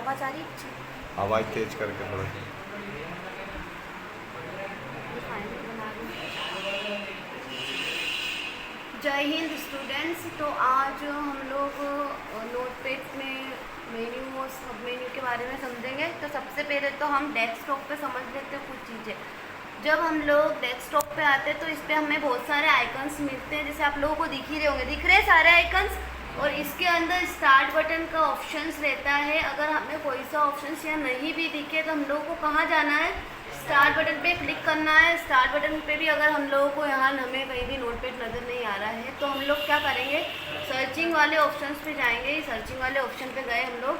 आवाज़ आ रही है? आवाज़ तेज करके थोड़ा सा। जय हिंद स्टूडेंट्स। तो आज हम लोग नोटपैड में मेन्यू और सब मेन्यू के बारे में समझेंगे। तो सबसे पहले तो हम डेस्कटॉप पे समझ लेते हैं कुछ चीज़ें। जब हम लोग डेस्कटॉप पे आते हैं तो इस पर हमें बहुत सारे आइकन्स मिलते हैं, जैसे आप लोगों को दिख ही रहे होंगे, दिख रहे हैं सारे आइकन्स। और इसके अंदर स्टार्ट बटन का ऑप्शंस रहता है। अगर हमें कोई सा ऑप्शंस या नहीं भी दिखे तो हम लोगों को कहाँ जाना है, स्टार्ट बटन पे क्लिक करना है। स्टार्ट बटन पे भी अगर हम लोगों को यहाँ हमें कहीं भी नोटपैड नज़र नहीं आ रहा है तो हम लोग क्या करेंगे, सर्चिंग वाले ऑप्शंस पे जाएंगे। सर्चिंग वाले ऑप्शन पे गए हम लोग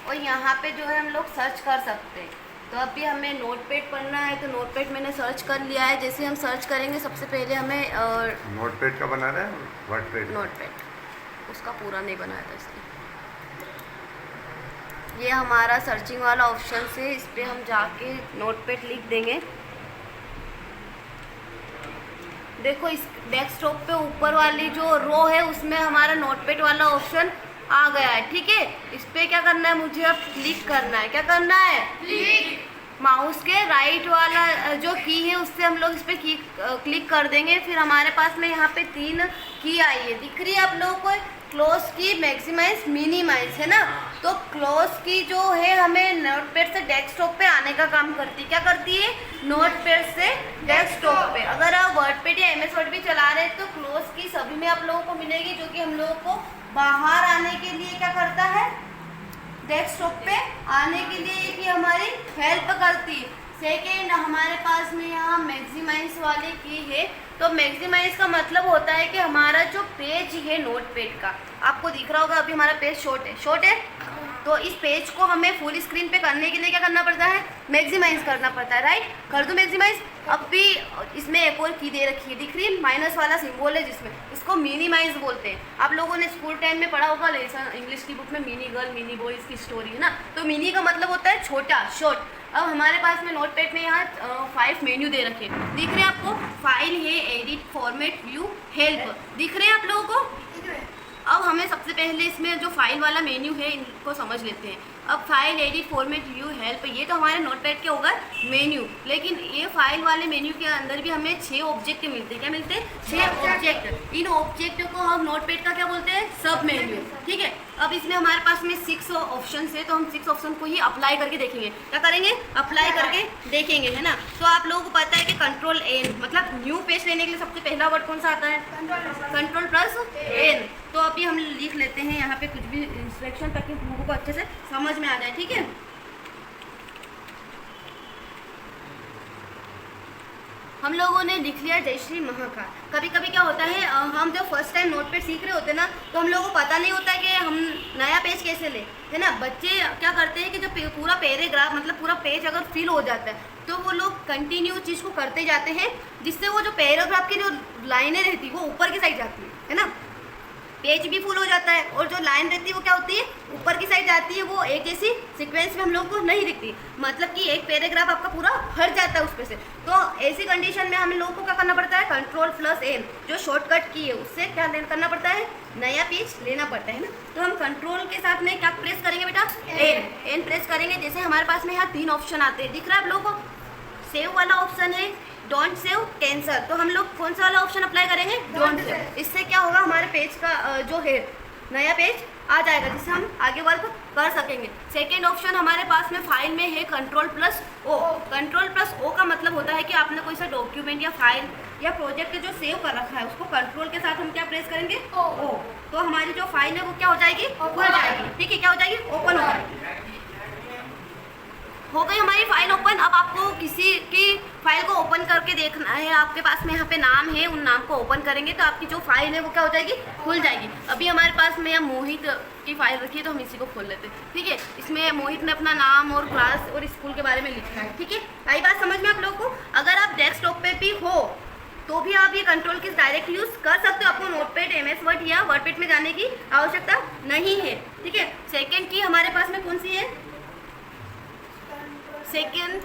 और यहाँ पे जो है हम लोग सर्च कर सकते हैं। तो अभी हमें नोटपैड पढ़ना है तो नोटपैड मैंने सर्च कर लिया है। जैसे हम सर्च करेंगे सबसे पहले हमें नोटपैड का बना रहा है, वर्डपैड। नोटपैड उसका पूरा नहीं बनाया था इसलिए। ये हमारा सर्चिंग वाला ऑप्शन है, इस पर हम जाके नोटपैड लिख देंगे। देखो इस डेस्कटॉप पे ऊपर वाली जो रो है उसमें हमारा नोटपैड वाला ऑप्शन आ गया है। ठीक है, इस पर क्या करना है, मुझे अब क्लिक करना है। क्या करना है, क्लिक। माउस के राइट वाला जो की है उससे हम लोग इस पर क्लिक कर देंगे। फिर हमारे पास में यहाँ पे 3 की आई है, दिख रही है आप लोगों को, क्लोज की, मैक्सिमाइज, मिनिमाइज, है ना। तो क्लोज की जो है हमें नोटपैड से डेस्कटॉप पे आने का काम करती है। क्या करती है, नोटपैड से डेस्कटॉप पे। अगर आप वर्डपैड या MS वर्ड भी चला रहे हैं तो क्लोज की सभी में आप लोगों को मिलेगी, जो कि हम लोगों को बाहर आने के लिए क्या करता है, डेस्कटॉप पे आने के लिए कि हमारी हेल्प करती है। सेकेंड हमारे पास में यहाँ मैक्सिमाइज वाली की है। तो मैक्सिमाइज का मतलब होता है कि हमारा जो पेज है नोटपैड का, आपको दिख रहा होगा अभी हमारा पेज शॉर्ट है। तो इस पेज को हमें फुल स्क्रीन पे करने के लिए क्या करना पड़ता है, मैक्सिमाइज करना पड़ता है, राइट। कर दूँ मैक्सिमाइज। अब भी इसमें एक और की दे रखी है, दिख रही है, माइनस वाला सिंबल है जिसमें, इसको मिनिमाइज बोलते हैं। आप लोगों ने स्कूल टाइम में पढ़ा होगा लेसन इंग्लिश की बुक में, मिनी गर्ल मिनी बॉय की स्टोरी, है ना। तो मिनी का मतलब होता है छोटा, शॉर्ट। अब हमारे पास में नोटपैड में यहाँ 5 मेन्यू दे रखे हैं, दिख रहे हैं आपको। फाइल है, एडिट, फॉर्मेट, व्यू, हेल्प, दिख रहे हैं आप लोगों को। अब हमें सबसे पहले इसमें जो फाइल वाला मेन्यू है इनको समझ लेते हैं। अब file, edit, format, view, help, ये तो हमारे नोटपैड के होगा मेन्यू। लेकिन ये फाइल वाले मेन्यू के अंदर भी हमें 6 ऑब्जेक्ट मिलते हैं। क्या मिलते हैं, 6 ऑब्जेक्ट। इन ऑब्जेक्ट को हम नोटपैड का क्या बोलते हैं, सब मेन्यू। ठीक है, अब इसमें हमारे पास में 6 ऑप्शन है, तो हम 6 ऑप्शन को ही अप्लाई करके देखेंगे। क्या करेंगे, अप्लाई करके देखेंगे, है ना। तो आप लोगों को पता है कि कंट्रोल N मतलब न्यू पेज लेने के लिए सबसे पहला वर्ड कौन सा आता है, कंट्रोल प्लस N। तो अभी हम लिख लेते हैं यहाँ पे कुछ भी इंस्ट्रक्शन ताकि लोगों को अच्छे से समझ में आ जाए। ठीक है, हम लोगों ने लिख लिया जय श्री महाकाल। कभी कभी क्या होता है, हम जब फर्स्ट टाइम नोटपैड सीख रहे होते हैं ना, तो हम लोगों को पता नहीं होता कि हम नया पेज कैसे लें, है ना। बच्चे क्या करते हैं कि जब पूरा पैराग्राफ मतलब पूरा पेज अगर फिल हो जाता है तो वो लोग कंटिन्यू चीज़ को करते जाते हैं, जिससे वो जो पैराग्राफ की जो लाइनें रहती है वो ऊपर की साइड जाती है ना। पेज भी फुल हो जाता है और जो लाइन रहती है वो क्या होती है, ऊपर की साइड जाती है। वो एक जैसी सीक्वेंस में हम लोग को नहीं दिखती, मतलब कि एक पैराग्राफ आपका पूरा हट जाता है उसमें से। तो ऐसी कंडीशन में हम लोगों को क्या करना पड़ता है, कंट्रोल प्लस N जो शॉर्टकट की है उससे क्या करना पड़ता है, नया पेज लेना पड़ता है ना। तो हम कंट्रोल के साथ में क्या प्रेस करेंगे बेटा, N प्रेस करेंगे। जैसे हमारे पास में यहाँ 3 ऑप्शन आते हैं, दिख रहा है आप लोगों को। सेव वाला ऑप्शन है, डोंट सेव, कैंसल। तो हम लोग कौन सा वाला ऑप्शन अप्लाई करेंगे, डोंट सेव। इससे क्या होगा, हमारे पेज का जो है नया पेज आ जाएगा, जिससे हम आगे वर्क कर सकेंगे। सेकेंड ऑप्शन हमारे पास में फाइल में है control plus O। Control plus O का मतलब होता है कि आपने कोई सा डॉक्यूमेंट या फाइल या प्रोजेक्ट जो सेव कर रखा है उसको कंट्रोल के साथ हम क्या प्रेस करेंगे, O। तो हमारी जो फाइल है वो क्या हो जाएगी, खुल जाएगी। ठीक है, क्या हो जाएगी, ओपन हो जाएगी। हो गई हमारी फाइल ओपन। अब आपको किसी की फाइल को ओपन करके देखना है, आपके पास में यहाँ पे नाम है, उन नाम को ओपन करेंगे तो आपकी जो फाइल है वो क्या हो जाएगी, खुल जाएगी। अभी हमारे पास में यहाँ मोहित की फाइल रखी है तो हम इसी को खोल लेते हैं। ठीक है, इसमें मोहित ने अपना नाम और क्लास और स्कूल के बारे में लिखा है। ठीक है, आई बात समझ में आप लोगों को। अगर आप डेस्कटॉप पे भी हो तो भी आप ये कंट्रोल की डायरेक्ट यूज़ कर सकते हो। आपको नोटपैड, MS वर्ड या वर्डपैड में जाने की आवश्यकता नहीं है। ठीक है, सेकेंड की हमारे पास में कौन सी है, सेकेंड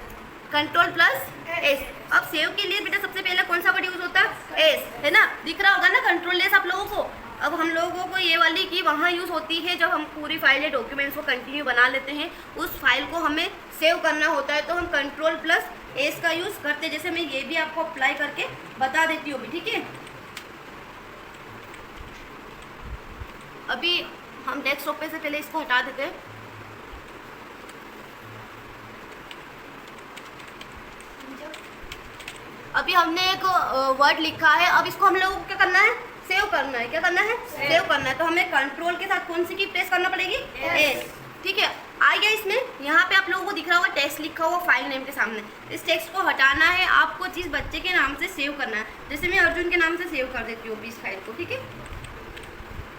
कंट्रोल प्लस S। अब सेव के लिए बेटा सबसे पहले कौन सा वर्ड यूज होता है, S, है ना। दिख रहा होगा ना कंट्रोल S आप लोगों को। अब हम लोगों को ये वाली की वहाँ यूज़ होती है जब हम पूरी फाइल या डॉक्यूमेंट्स को कंटिन्यू बना लेते हैं, उस फाइल को हमें सेव करना होता है, तो हम Ctrl+S का यूज़ करते हैं। जैसे मैं ये भी आपको अप्लाई करके बता देती हूँ, ठीक है। अभी हम डेस्कटॉप पे से पहले इसको हटा देते हैं। अभी हमने एक वर्ड लिखा है, अब इसको हम लोगों को क्या करना है, सेव करना है। क्या करना है, सेव करना है। तो हमें कंट्रोल के साथ कौन सी की प्रेस करना पड़ेगी, एस, ठीक है। आ गया इसमें, यहाँ पे आप लोगों को दिख रहा होगा टेक्स्ट लिखा हुआ फाइल नेम के सामने। इस टेक्स्ट को हटाना है, आपको जिस बच्चे के नाम से सेव करना है। जैसे मैं अर्जुन के नाम से सेव कर देती हूँ इस फाइल को, ठीक है।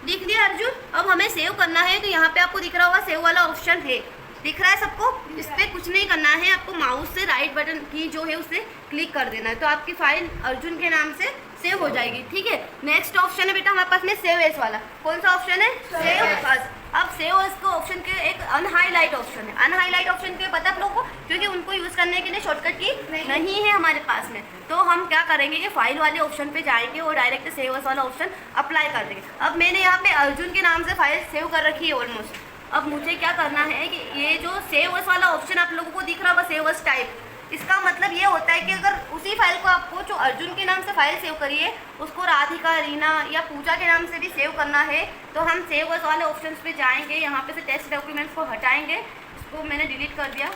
लिख दिया अर्जुन। अब हमें सेव करना है, तो यहाँ पे आपको दिख रहा होगा सेव वाला ऑप्शन है, दिख रहा है सबको। इस पर कुछ नहीं करना है, आपको माउस से राइट बटन की जो है उसे क्लिक कर देना है, तो आपकी फाइल अर्जुन के नाम से सेव हो जाएगी, ठीक है। नेक्स्ट ऑप्शन है बेटा हमारे पास में सेव एज वाला। कौन सा ऑप्शन है, सेव एज। अब सेव एज को ऑप्शन के एक अनहाईलाइट ऑप्शन है। अनहाईलाइट ऑप्शन के पता आप लोगों को, क्योंकि उनको यूज़ करने के लिए शॉर्टकट की नहीं है हमारे पास में, तो हम क्या करेंगे कि फाइल वाले ऑप्शन पे जाएंगे और डायरेक्ट सेव एज वाला ऑप्शन अप्लाई कर देंगे। अब मैंने यहाँ पे अर्जुन के नाम से फाइल सेव कर रखी है ऑलमोस्ट। अब मुझे क्या करना है कि ये जो सेव एज वाला ऑप्शन आप लोगों को दिख रहा होगा, सेव एज टाइप, इसका मतलब ये होता है कि अगर उसी फाइल को आपको जो अर्जुन के नाम से फाइल सेव करी है उसको राधिका, रीना या पूजा के नाम से भी सेव करना है, तो हम सेव एज वाले ऑप्शंस पे जाएंगे। यहाँ पे से टेक्स्ट डॉक्यूमेंट्स को हटाएंगे, इसको मैंने डिलीट कर दिया।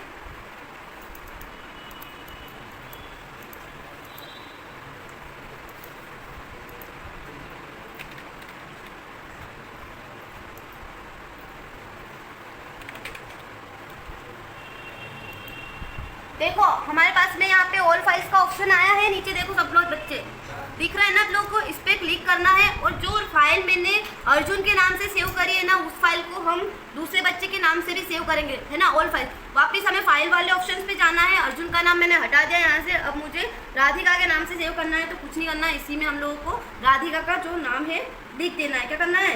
देखो हमारे पास में यहाँ पे ऑल फाइल्स का ऑप्शन आया है, नीचे देखो सब लोग बच्चे दिख रहा है ना आप लोगों को, इस पर क्लिक करना है और जो फाइल मैंने अर्जुन के नाम से सेव करी है ना, उस फाइल को हम दूसरे बच्चे के नाम से भी सेव करेंगे, है ना, ऑल फाइल। वापस हमें फाइल वाले ऑप्शन पे जाना है। अर्जुन का नाम मैंने हटा दिया यहाँ से, अब मुझे राधिका के नाम से सेव करना है, तो कुछ नहीं करना है, इसी में हम लोगों को राधिका का जो नाम है लिख देना है। क्या करना है,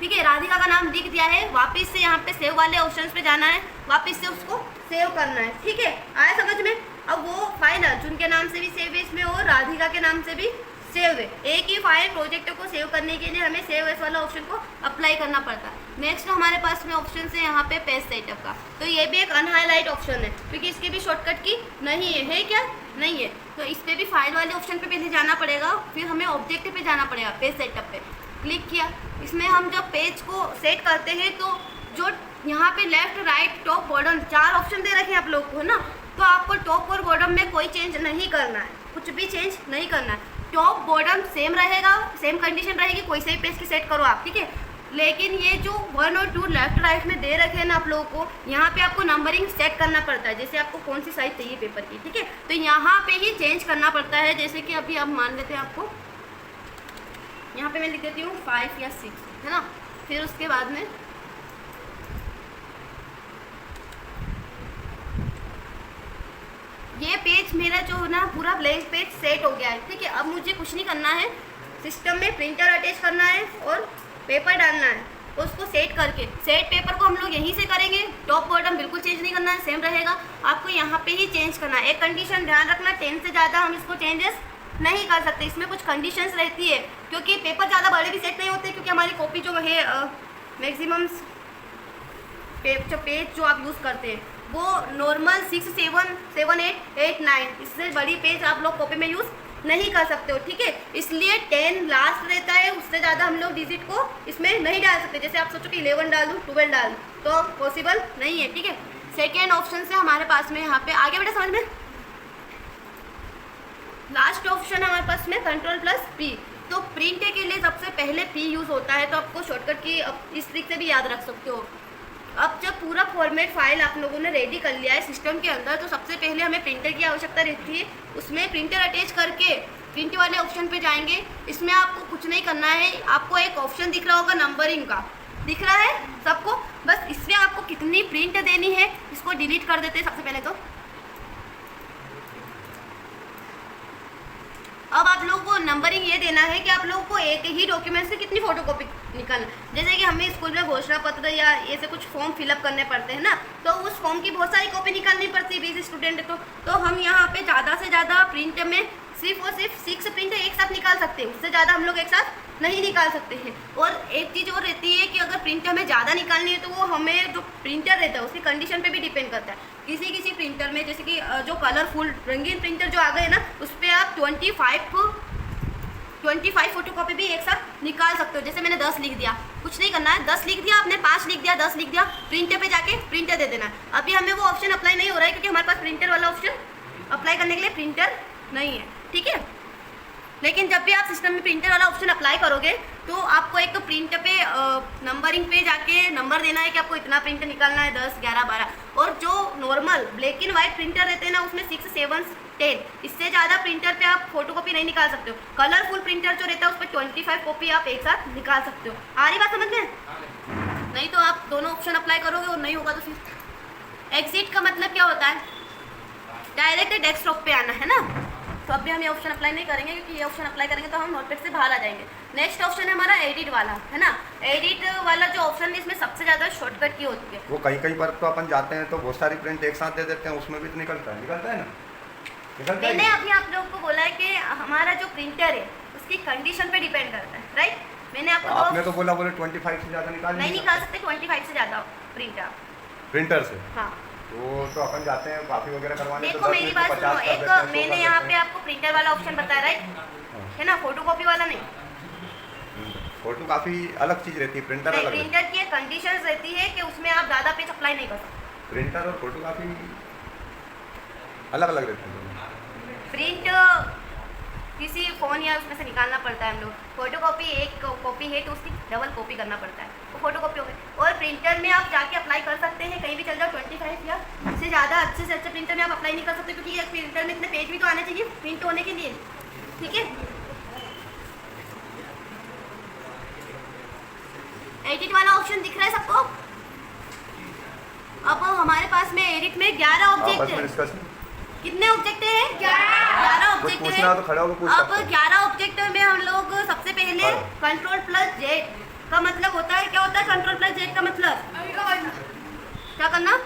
ठीक है, राधिका का नाम लिख दिया है। वापस से यहाँ पे सेव वाले ऑप्शंस पे जाना है, वापस से उसको सेव करना है, ठीक है, आया समझ में। अब वो फाइल अर्जुन के नाम से भी सेव है इसमें और राधिका के नाम से भी सेव है। एक ही फाइल प्रोजेक्ट को सेव करने के लिए हमें सेव एज वाला ऑप्शन को अप्लाई करना पड़ता है। नेक्स्ट हमारे पास में ऑप्शन है यहाँ पे पेज सेटअप का, तो ये भी एक अनहाईलाइट ऑप्शन है, क्योंकि इसकी भी शॉर्टकट की नहीं है क्या, नहीं है, तो इस पर भी फाइल वाले ऑप्शन पे पहले जाना पड़ेगा, फिर हमें ऑब्जेक्ट पे जाना पड़ेगा, पेज सेटअप पे क्लिक किया। इसमें हम जब पेज को सेट करते हैं तो जो यहाँ पे left right top bottom 4 option दे रखे हैं आप लोग को, है ना, तो आपको टॉप और बॉटम में कोई चेंज नहीं करना है, कुछ भी चेंज नहीं करना है। टॉप बॉटम सेम रहेगा, सेम कंडीशन रहेगी, कोई से भी पेज की सेट करो आप, ठीक है। लेकिन ये जो 1 और 2 लेफ्ट राइट में दे रखे हैं ना आप लोगों को, यहाँ पे आपको नंबरिंग सेट करना पड़ता है, जैसे आपको कौन सी साइज चाहिए पेपर की, ठीक है, तो यहाँ पे ही चेंज करना पड़ता है। जैसे कि अभी आप मान लेते हैं, आपको यहाँ पे मैं लिख देती हूँ 5 या 6, है ना, फिर उसके बाद में ये पेज मेरा जो है ना पूरा ब्लैंक पेज सेट हो गया है, ठीक है। अब मुझे कुछ नहीं करना है, सिस्टम में प्रिंटर अटैच करना है और पेपर डालना है, उसको सेट करके सेट पेपर को हम लोग यहीं से करेंगे। टॉप बॉटम बिल्कुल चेंज नहीं करना है, सेम रहेगा, आपको यहाँ पे ही चेंज करना है। एक कंडीशन ध्यान रखना, 10 से ज़्यादा हम इसको चेंजेस नहीं कर सकते, इसमें कुछ कंडीशंस रहती है, क्योंकि पेपर ज़्यादा बड़े भी सेट नहीं होते, क्योंकि हमारी कॉपी जो है मैक्सिमम पेज जो आप यूज़ करते हैं वो नॉर्मल 6, 7, 7, 8, 9, इससे बड़ी पेज आप लोग कॉपी में यूज़ नहीं कर सकते हो, ठीक है। इसलिए 10 लास्ट रहता है, उससे ज़्यादा हम लोग डिजिट को इसमें नहीं डाल सकते। जैसे आप सोचो कि 11 डाल दूँ, 12 डाल दूँ, तो पॉसिबल नहीं है, ठीक है। सेकेंड ऑप्शन से हमारे पास में यहाँ पे आगे बेटा समझ में, लास्ट ऑप्शन है हमारे पास में Ctrl+P। तो प्रिंट के लिए सबसे पहले P यूज़ होता है, तो आपको शॉर्टकट की इस ट्रिक से भी याद रख सकते हो। अब जब पूरा फॉर्मेट फाइल आप लोगों ने रेडी कर लिया है सिस्टम के अंदर, तो सबसे पहले हमें प्रिंटर की आवश्यकता रहती है। उसमें प्रिंटर अटैच करके प्रिंट वाले ऑप्शन पे जाएंगे। इसमें आपको कुछ नहीं करना है, आपको एक ऑप्शन दिख रहा होगा नंबरिंग का, दिख रहा है सबको, बस इसमें आपको कितनी प्रिंट देनी है इसको डिलीट कर देते हैं सबसे पहले। तो अब आप लोगों को नंबरिंग ये देना है कि आप लोगों को एक ही डॉक्यूमेंट से कितनी फोटोकॉपी निकालना। जैसे कि हमें स्कूल में घोषणा पत्र या ऐसे कुछ फॉर्म फिलअप करने पड़ते हैं ना, तो उस फॉर्म की बहुत सारी कॉपी निकालनी पड़ती है 20 स्टूडेंट को। तो हम यहाँ पे ज़्यादा से ज़्यादा प्रिंट में सिर्फ और सिर्फ 6 प्रिंट एक साथ निकाल सकते हैं, उससे ज़्यादा हम लोग एक साथ नहीं निकाल सकते हैं। और एक चीज़ और रहती है कि अगर प्रिंट हमें ज़्यादा निकालनी है तो वो हमें जो प्रिंटर रहता है उसकी कंडीशन पे भी डिपेंड करता है। किसी प्रिंटर में जैसे कि जो कलरफुल रंगीन प्रिंटर जो आ गए ना, उस पर आप 25 फोटोकॉपी भी एक साथ निकाल सकते हो। जैसे मैंने 10 लिख दिया, कुछ नहीं करना है, 10 लिख दिया आपने, 5 लिख दिया, 10 लिख दिया, प्रिंटर पे जाके प्रिंटर दे देना है। अभी हमें वो ऑप्शन अप्लाई नहीं हो रहा है क्योंकि हमारे पास प्रिंटर वाला ऑप्शन अप्लाई करने के लिए प्रिंटर नहीं है, ठीक है। लेकिन जब भी आप सिस्टम में प्रिंटर वाला ऑप्शन अप्लाई करोगे तो आपको एक तो प्रिंटर पे नंबरिंग पे जाके नंबर देना है कि आपको इतना प्रिंटर निकालना है, 10, 11, 12। और जो normal black and white printer रहते हैं ना, उसमें 6, 7, 10, इससे ज़्यादा प्रिंटर पे आप फोटोकॉपी नहीं निकाल सकते हो। कलरफुल प्रिंटर जो रहता है उस पर 25 कॉपी आप एक साथ निकाल सकते हो। आ रही बात समझ में? नहीं तो आप दोनों ऑप्शन अप्लाई करोगे और नहीं होगा तो फिर एग्जिट का मतलब क्या होता है? डायरेक्ट डेस्कटॉप पे आना है ना। तो अभी हम ये ऑप्शन अप्लाई नहीं करेंगे क्योंकि ये ऑप्शन अप्लाई करेंगे तो हम नोटपैड से बाहर आ जाएंगे। नेक्स्ट ऑप्शन है हमारा एडिट वाला, है ना। एडिट वाला जो ऑप्शन है इसमें सबसे ज़्यादा शॉर्टकट की होती है। वो कहीं पर तो अपन जाते हैं तो बहुत सारी प्रिंट एक साथ दे देते हैं, उसमें भी तो निकलता है ना, निकलता है। मैंने अभी आप लोगों को बोला है कि हमारा जो प्रिंटर है उसकी कंडीशन पे डिपेंड करता है, राइट। मैंने आपने तो बोला 25 से ज़्यादा नहीं निकाल सकते, 25 से ज़्यादा प्रिंटर से। हाँ, तो अपन जाते हैं कॉपी वगैरह करवाने। देखो मेरी बात सुनो, एक मैंने यहाँ पे आपको प्रिंटर वाला ऑप्शन बताया, राइट, है ना, फोटोकॉपी वाला नहीं। फोटोकॉपी अलग चीज़ रहती है, प्रिंटर अलग। प्रिंटर की कंडीशन रहती है कि उसमें आप ज़्यादा पेज अप्लाई नहीं कर सकते। प्रिंटर और फोटोकॉपी अलग अलग रहती है। प्रिंट किसी फ़ोन या उसमें से निकालना पड़ता है हम लोग, फोटोकॉपी एक कॉपी है तो उसकी डबल कॉपी करना पड़ता है, वो फोटोकॉपी हो गई। और प्रिंटर में आप जाके अप्लाई कर सकते हैं, कहीं भी चल जाओ, 25 या इससे ज़्यादा अच्छे से अच्छे प्रिंटर में आप अप्लाई नहीं कर सकते क्योंकि एक प्रिंटर में इतने पेज भी तो आने चाहिए प्रिंट होने के लिए, ठीक है। एडिट वाला ऑप्शन दिख रहा है सबको? अब हमारे पास में एडिट में 11 ऑब्जेक्ट है। कितने ऑब्जेक्ट हैं? 11 ऑब्जेक्ट हैं। तो अब 11 ऑब्जेक्ट में हम लोग सबसे पहले Ctrl+Z का मतलब होता है, क्या होता है Ctrl+Z का मतलब? क्या करना?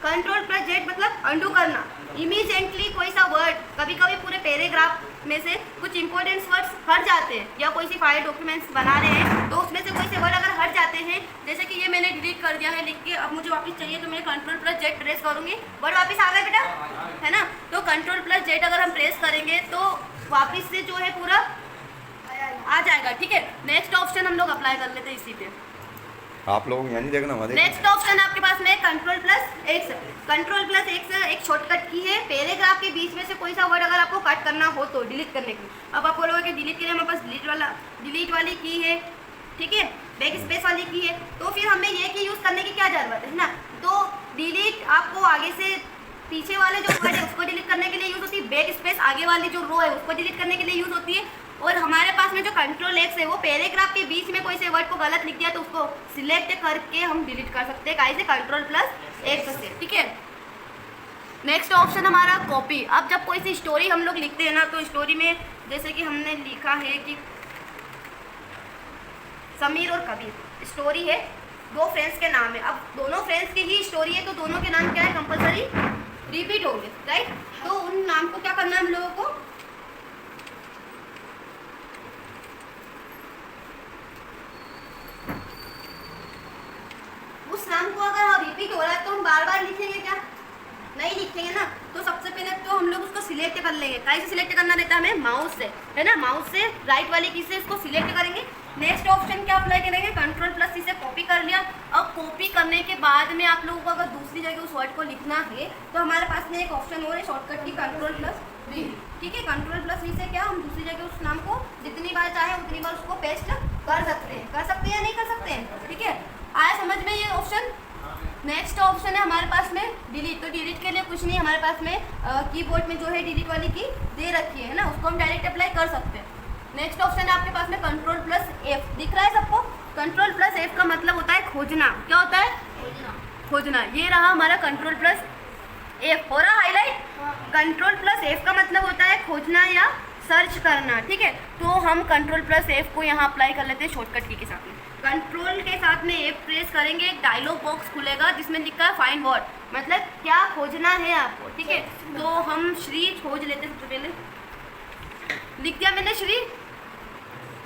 Ctrl+Z मतलब अंडू करना। इमीडिएटली कोई सा वर्ड, कभी कभी पूरे पैराग्राफ में से कुछ इंपॉर्टेंट वर्ड्स हट जाते हैं या कोई सी फाइल डॉक्यूमेंट्स बना रहे हैं तो उसमें से कोई से वर्ड अगर हट जाते हैं, जैसे कि ये मैंने डिलीट कर दिया है लिख के, अब मुझे वापस चाहिए तो मैं Ctrl+Z प्रेस करूँगी, वर्ड वापस आ गया बेटा, है ना। तो Ctrl+Z अगर हम प्रेस करेंगे तो वापस से जो है पूरा आ जाएगा, ठीक है। नेक्स्ट ऑप्शन हम लोग अप्लाई कर लेते हैं इसी पे। आप लोग यहाँ नहीं देखना, नेक्स्ट ऑप्शन आपके पास में Ctrl+X। Ctrl+X एक शॉर्टकट की है, पैराग्राफ के बीच में से कोई सा वर्ड अगर आपको कट करना हो तो डिलीट करने के लिए। अब आप बोलोगे कि डिलीट के लिए हमारे पास डिलीट वाली की है, ठीक है, बैक स्पेस वाली की है, तो फिर हमें ये की यूज़ करने की क्या ज़रूरत है ना। तो डिलीट आपको आगे से पीछे वाले जो वर्ड है उसको डिलीट करने के लिए यूज़ होती है, बैक स्पेस आगे वाली जो रो है उसको डिलीट करने के लिए यूज़ होती है। और हमारे पास में जो Ctrl+X है वो पैराग्राफ के बीच में कोई से वर्ड को गलत लिख दिया तो उसको सिलेक्ट करके हम डिलीट कर सकते हैं, कैसे Ctrl+X से, ठीक है। नेक्स्ट ऑप्शन हमारा कॉपी। अब जब कोई सी स्टोरी हम लोग लिखते हैं ना, तो स्टोरी में जैसे कि हमने लिखा है कि समीर और कबीर स्टोरी है, 2 फ्रेंड्स के नाम है। अब दोनों फ्रेंड्स की ही स्टोरी है तो दोनों के नाम क्या है, कंपलसरी रिपीट होंगे, राइट। तो उन नाम को क्या करना है हम लोगों को, उस नाम को अगर रिपीट हो रहा है तो हम बार बार लिखेंगे क्या, नहीं लिखेंगे ना। तो सबसे पहले तो हम लोग उसको सिलेक्ट कर लेंगे, कैसे सिलेक्ट करना रहता है हमें, माउस से, है ना, माउस से राइट वाली की से उसको सिलेक्ट करेंगे। नेक्स्ट ऑप्शन क्या अप्लाई करेंगे, Ctrl+C से कॉपी कर लिया। अब कॉपी करने के बाद में आप लोगों को अगर दूसरी जगह उस वर्ड को लिखना है तो हमारे पास में एक ऑप्शन और है शॉर्टकट की, Ctrl+V, ठीक है। Ctrl+V से क्या हम दूसरी जगह उस नाम को जितनी बार चाहे उतनी बार उसको पेस्ट कर सकते हैं या नहीं कर सकते हैं, ठीक है। आया समझ में ये ऑप्शन। नेक्स्ट ऑप्शन है हमारे पास में डिलीट। तो डिलीट के लिए कुछ नहीं, हमारे पास में कीबोर्ड में जो है डिलीट वाली की दे रखी है ना, उसको हम डायरेक्ट अप्लाई कर सकते हैं। नेक्स्ट ऑप्शन है आपके पास में Ctrl+F, दिख रहा है सबको। Ctrl+F का मतलब होता है खोजना। क्या होता है, खोजना। ये रहा हमारा Ctrl+F, हो रहा हाईलाइट। Ctrl+F का मतलब होता है खोजना या सर्च करना, ठीक है। तो हम Ctrl+F को यहाँ अप्लाई कर लेते हैं शॉर्टकट की के साथ में। कंट्रोल के साथ में F प्रेस करेंगे, एक डायलॉग बॉक्स खुलेगा जिसमें लिखा है फाइंड वर्ड, मतलब क्या खोजना है आपको, ठीक है। तो हम श्री खोज लेते हैं। सबसे पहले लिख दिया मैंने श्री,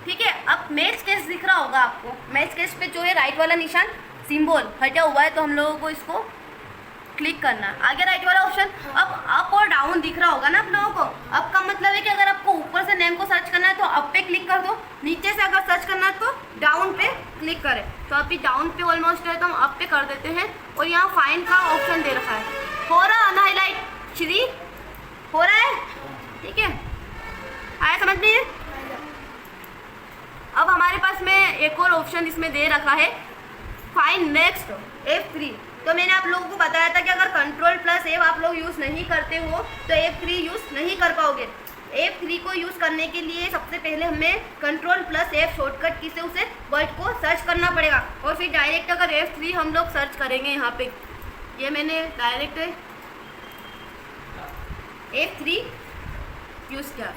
ठीक है। अब मैच केस दिख रहा होगा आपको, मैच केस पे जो है राइट वाला निशान सिंबल हटा हुआ है, तो हम लोगों को इसको क्लिक करना। आगे राइट वाला ऑप्शन, अब अप और डाउन दिख रहा होगा ना आप लोगों को। अप का मतलब है कि अगर आपको ऊपर से नेम को सर्च करना है तो अप पे क्लिक कर दो, नीचे से अगर सर्च करना है तो डाउन पे क्लिक करें। तो अभी डाउन पे ऑलमोस्ट है तो हम अप पे कर देते हैं, और यहाँ फाइंड का ऑप्शन दे रखा है। हो रहा है ना हाईलाइट श्री, हो रहा है, ठीक है। आया समझ में? अब हमारे पास में एक और ऑप्शन इसमें दे रखा है फाइंड नेक्स्ट F3। तो मैंने आप लोगों को बताया था कि अगर Ctrl+F आप लोग यूज़ नहीं करते हो तो F3 यूज़ नहीं कर पाओगे। F3 को यूज़ करने के लिए सबसे पहले हमें Ctrl+F शॉर्टकट की से उसे वर्ड को सर्च करना पड़ेगा, और फिर डायरेक्ट अगर F3 हम लोग सर्च करेंगे, यहाँ पे ये मैंने डायरेक्ट F3 यूज़ किया,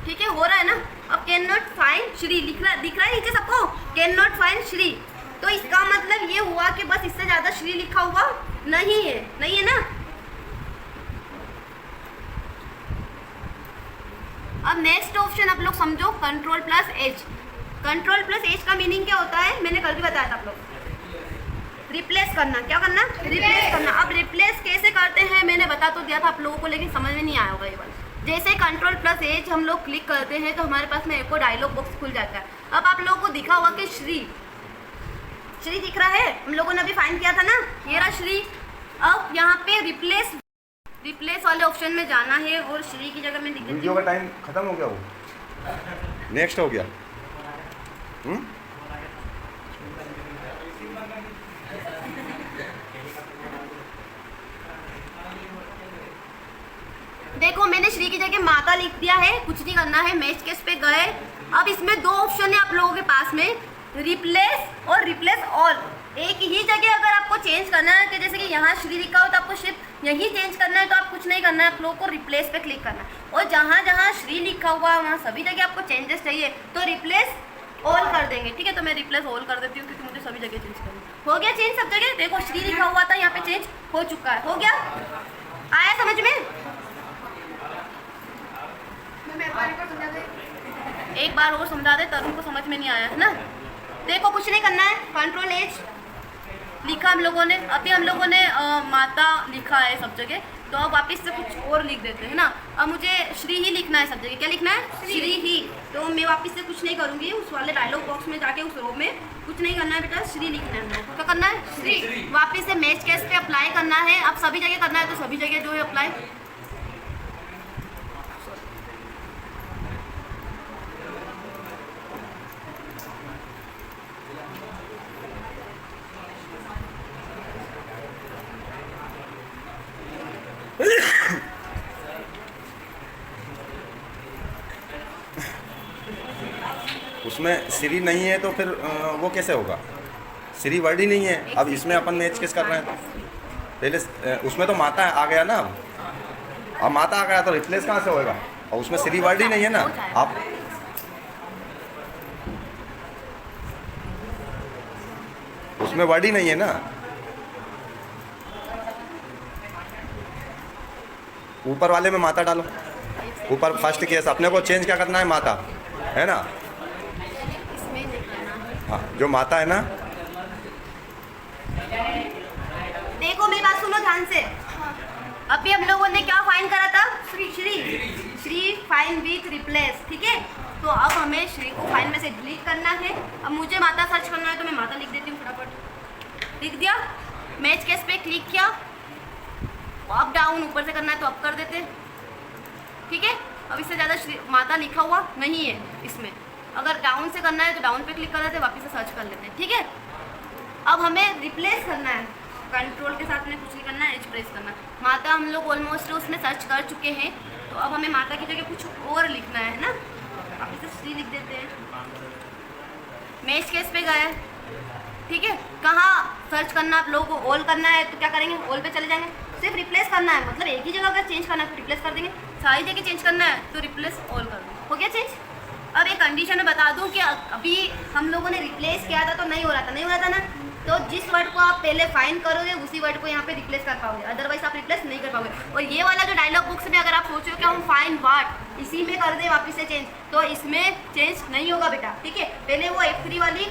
ठीक है। हो रहा है ना। अब कैन नॉट फाइंड श्री दिख रहा है नीचे सबको, कैन नॉट फाइंड श्री। तो इसका मतलब ये हुआ कि बस इससे ज़्यादा श्री लिखा हुआ नहीं है ना। अब नेक्स्ट ऑप्शन आप लोग समझो Ctrl+H। Ctrl+H का मीनिंग क्या होता है, मैंने कल भी बताया था आप लोग, रिप्लेस करना। क्या करना? रिप्लेस करना। अब रिप्लेस कैसे करते हैं मैंने बता तो दिया था आप लोगों को, लेकिन समझ में नहीं आया होगा ये बात। जैसे Ctrl+H हम लोग क्लिक करते हैं तो हमारे पास में एक और डायलॉग बॉक्स खुल जाता है। अब आप लोगों को दिखा हुआ कि श्री दिख रहा है, हम लोगों ने अभी फाइंड किया था ना, ये रहा श्री। अब यहाँ पे रिप्लेस वाले ऑप्शन में जाना है और श्री की जगह में लिख देती वीडियो का टाइम खत्म हो गया, वो नेक्स्ट हो गया। देखो मैंने श्री की जगह माता लिख दिया है, कुछ नहीं करना है। मैच केस पे गए। अब इसमें दो ऑप्शन है आप लोगों के पास में, रिप्लेस और रिप्लेस ऑल। एक ही जगह अगर आपको चेंज करना है, कि जैसे कि यहाँ श्री लिखा हो तो आपको सिर्फ यही चेंज करना है, तो आप कुछ नहीं करना है, आप लोगों को रिप्लेस पे क्लिक करना है। और जहाँ जहाँ श्री लिखा हुआ वहाँ सभी जगह आपको चेंजेस चाहिए तो रिप्लेस ऑल कर देंगे, ठीक है। तो मैं रिप्लेस ऑल कर देती हूँ क्योंकि मुझे सभी जगह चेंज करना। हो गया चेंज सब जगह, देखो श्री लिखा हुआ था यहाँ पे चेंज हो चुका है। हो गया, आया समझ में? एक बार और समझा दे, तरुण को समझ में नहीं आया है ना। देखो कुछ नहीं करना है, Ctrl+H लिखा हम लोगों ने, अभी हम लोगों ने माता लिखा है सब जगह, तो अब वापस से कुछ और लिख देते हैं ना। अब मुझे श्री ही लिखना है सब जगह। क्या लिखना है? श्री ही। तो मैं वापस से कुछ नहीं करूँगी, उस वाले डायलॉग बॉक्स में जाके उस रो में कुछ नहीं करना है बेटा, श्री लिखना है हम लोग को। क्या करना है? श्री। वापस से मैच केस पे अप्लाई करना है। अब सभी जगह करना है तो सभी जगह जो है अप्लाई। उसमें श्री नहीं है तो फिर वो कैसे होगा? श्री वर्ड ही नहीं है। अब इसमें अपन मैच किस कर रहे हैं? पहले उसमें तो माता आ गया ना, अब माता आ गया तो रिप्लेस कहाँ से होएगा? और उसमें श्री वर्ड ही नहीं है ना। आप उसमें वर्ड ही नहीं है ना। ऊपर वाले में माता डालो, ऊपर फर्स्ट केस अपने को चेंज क्या करना है? माता है ना। हाँ, जो माता है ना। देखो मेरी बात सुनो ध्यान से। अभी हम लोगों ने क्या फाइंड करा था? श्री फाइंड विथ रिप्लेस, ठीक है। तो अब हमें श्री को फाइंड में से डिलीट करना है। अब मुझे माता सर्च करना है तो मैं माता लिख देती हूँ फटाफट। लिख दिया, मैच केस पे क्लिक किया, अप डाउन ऊपर से करना है तो अप कर देते, ठीक है। अब इससे ज़्यादा माता लिखा हुआ नहीं है इसमें। अगर डाउन से करना है तो डाउन पे क्लिक कर देते, वापस से सर्च कर लेते हैं, ठीक है। अब हमें रिप्लेस करना है, कंट्रोल के साथ में कुछ नहीं करना है, एच प्रेस करना। माता हम लोग ऑलमोस्ट उसमें सर्च कर चुके हैं, तो अब हमें माता की जगह कुछ और लिखना है ना। वापस से श्री लिख देते हैं। मैच केस पे गए, ठीक है। कहाँ सर्च करना आप लोगों को? ऑल करना है तो क्या करेंगे? ऑल पे चले जाएंगे। सिर्फ रिप्लेस करना है, मतलब एक ही जगह अगर चेंज करना है तो रिप्लेस कर देंगे। सारी जगह चेंज करना है तो रिप्लेस ऑल कर दो। हो गया चेंज। अब एक कंडीशन में बता दूं कि अभी हम लोगों ने रिप्लेस किया था तो नहीं हो रहा था ना, तो जिस वर्ड को आप पहले फाइंड करोगे उसी वर्ड को यहाँ पे रिप्लेस कर पाओगे, अदरवाइज आप रिप्लेस नहीं कर पाओगे। और ये वाला जो डायलॉग बुक्स में अगर आप सोचो कि हम फाइंड वर्ड इसी में कर दे वापस से चेंज, तो इसमें चेंज नहीं होगा बेटा, ठीक है। पहले वो F3 वाली